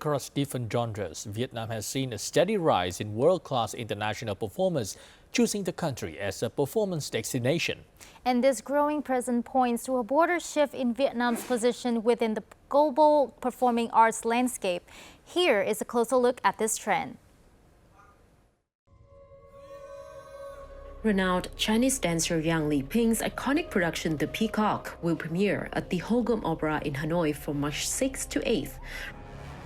across different genres, Vietnam has seen a steady rise in world-class international performers choosing the country as a performance destination. And this growing presence points to a broader shift in Vietnam's position within the global performing arts landscape. Here is a closer look at this trend. Renowned Chinese dancer Yang Liping's iconic production The Peacock will premiere at the Gươm Opera in Hanoi from March 6 to 8th.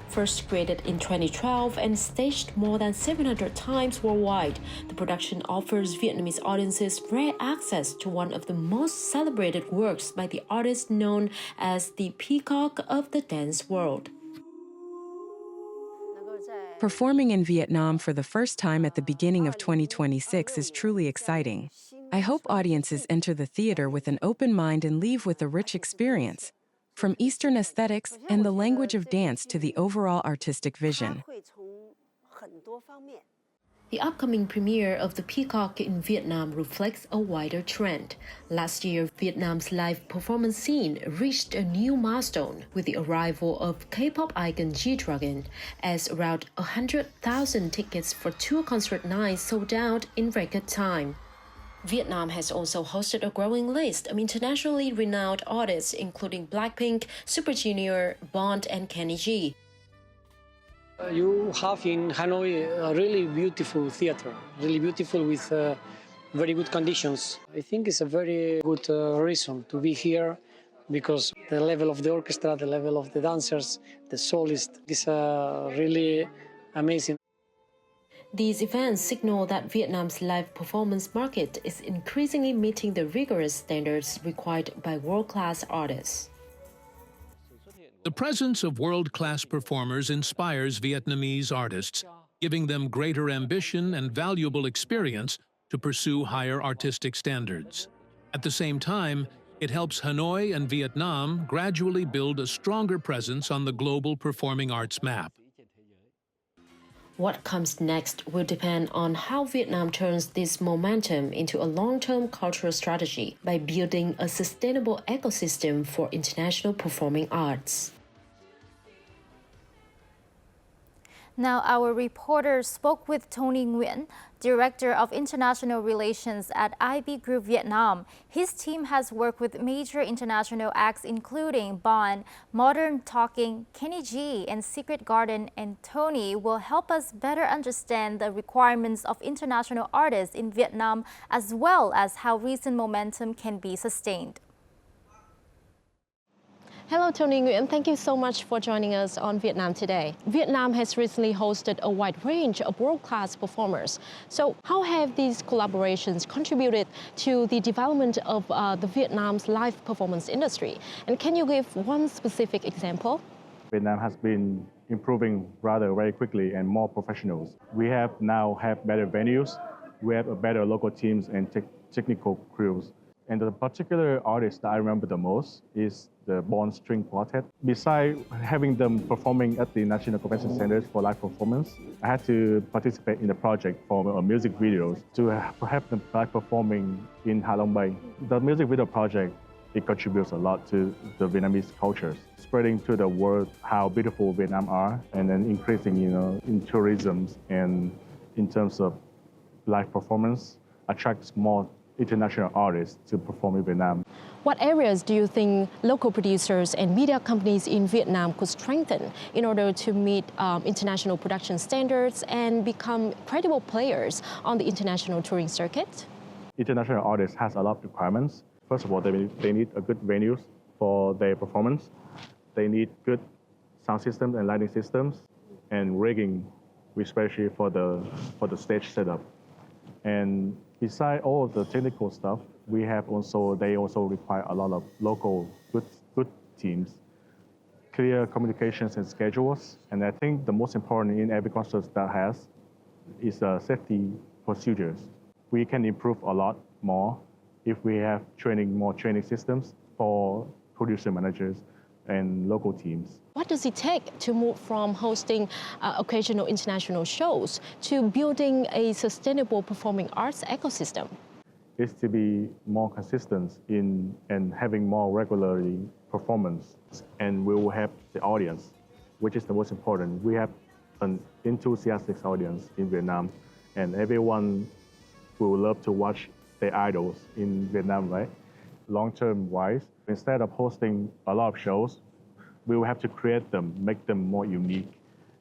First created in 2012 and staged more than 700 times worldwide, the production offers Vietnamese audiences rare access to one of the most celebrated works by the artist known as the Peacock of the dance world. Performing in Vietnam for the first time at the beginning of 2026 is truly exciting. I hope audiences enter the theater with an open mind and leave with a rich experience, from Eastern aesthetics and the language of dance to the overall artistic vision. The upcoming premiere of The Peacock in Vietnam reflects a wider trend. Last year, Vietnam's live performance scene reached a new milestone with the arrival of K-pop icon G-Dragon, as around 100,000 tickets for 2 concert nights sold out in record time. Vietnam has also hosted a growing list of internationally renowned artists, including Blackpink, Super Junior, Bond, and Kenny G. You have in Hanoi a really beautiful theater, really beautiful with very good conditions. I think it's a very good reason to be here because the level of the orchestra, the level of the dancers, the soloist is really amazing. These events signal that Vietnam's live performance market is increasingly meeting the rigorous standards required by world-class artists. The presence of world-class performers inspires Vietnamese artists, giving them greater ambition and valuable experience to pursue higher artistic standards. At the same time, it helps Hanoi and Vietnam gradually build a stronger presence on the global performing arts map. What comes next will depend on how Vietnam turns this momentum into a long-term cultural strategy by building a sustainable ecosystem for international performing arts. Now, our reporter spoke with Tony Nguyen, Director of International Relations at IB Group Vietnam. His team has worked with major international acts including Bond, Modern Talking, Kenny G, and Secret Garden, and Tony will help us better understand the requirements of international artists in Vietnam as well as how recent momentum can be sustained. Hello, Tony Nguyen. Thank you so much for joining us on Vietnam Today. Vietnam has recently hosted a wide range of world-class performers. So how have these collaborations contributed to the development of the Vietnam's live performance industry? And can you give one specific example? Vietnam has been improving rather very quickly and more professionals. We now have better venues, we have a better local teams and technical crews. And the particular artist that I remember the most is the Bond String Quartet. Besides having them performing at the National Convention Centers for live performance, I had to participate in the project for music videos to have them live performing in Ha Long Bay. The music video project, it contributes a lot to the Vietnamese cultures, spreading to the world how beautiful Vietnam are, and then increasing, in tourism and in terms of live performance, attracts more international artists to perform in Vietnam. What areas do you think local producers and media companies in Vietnam could strengthen in order to meet international production standards and become credible players on the international touring circuit? International artists has a lot of requirements. First of all, they need a good venues for their performance. They need good sound systems and lighting systems and rigging, especially for the stage setup. And beside all of the technical stuff, they also require a lot of local good teams, clear communications and schedules. And I think the most important in every concert that has is safety procedures. We can improve a lot more if we have more training systems for producer managers and local teams. What does it take to move from hosting occasional international shows to building a sustainable performing arts ecosystem? It's to be more consistent and having more regularly performance, and we will help the audience which is the most important. We have an enthusiastic audience in Vietnam, and everyone will love to watch their idols in Vietnam, right? Long-term wise, instead of hosting a lot of shows, we will have to create them, make them more unique,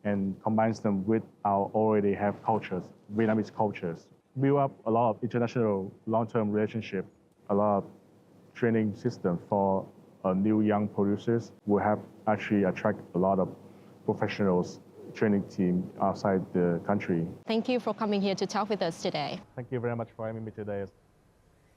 and combine them with our already have cultures, Vietnamese cultures. Build up a lot of international long-term relationship, a lot of training system for new young producers. We have actually attract a lot of professionals training team outside the country. Thank you for coming here to talk with us today. Thank you very much for having me today.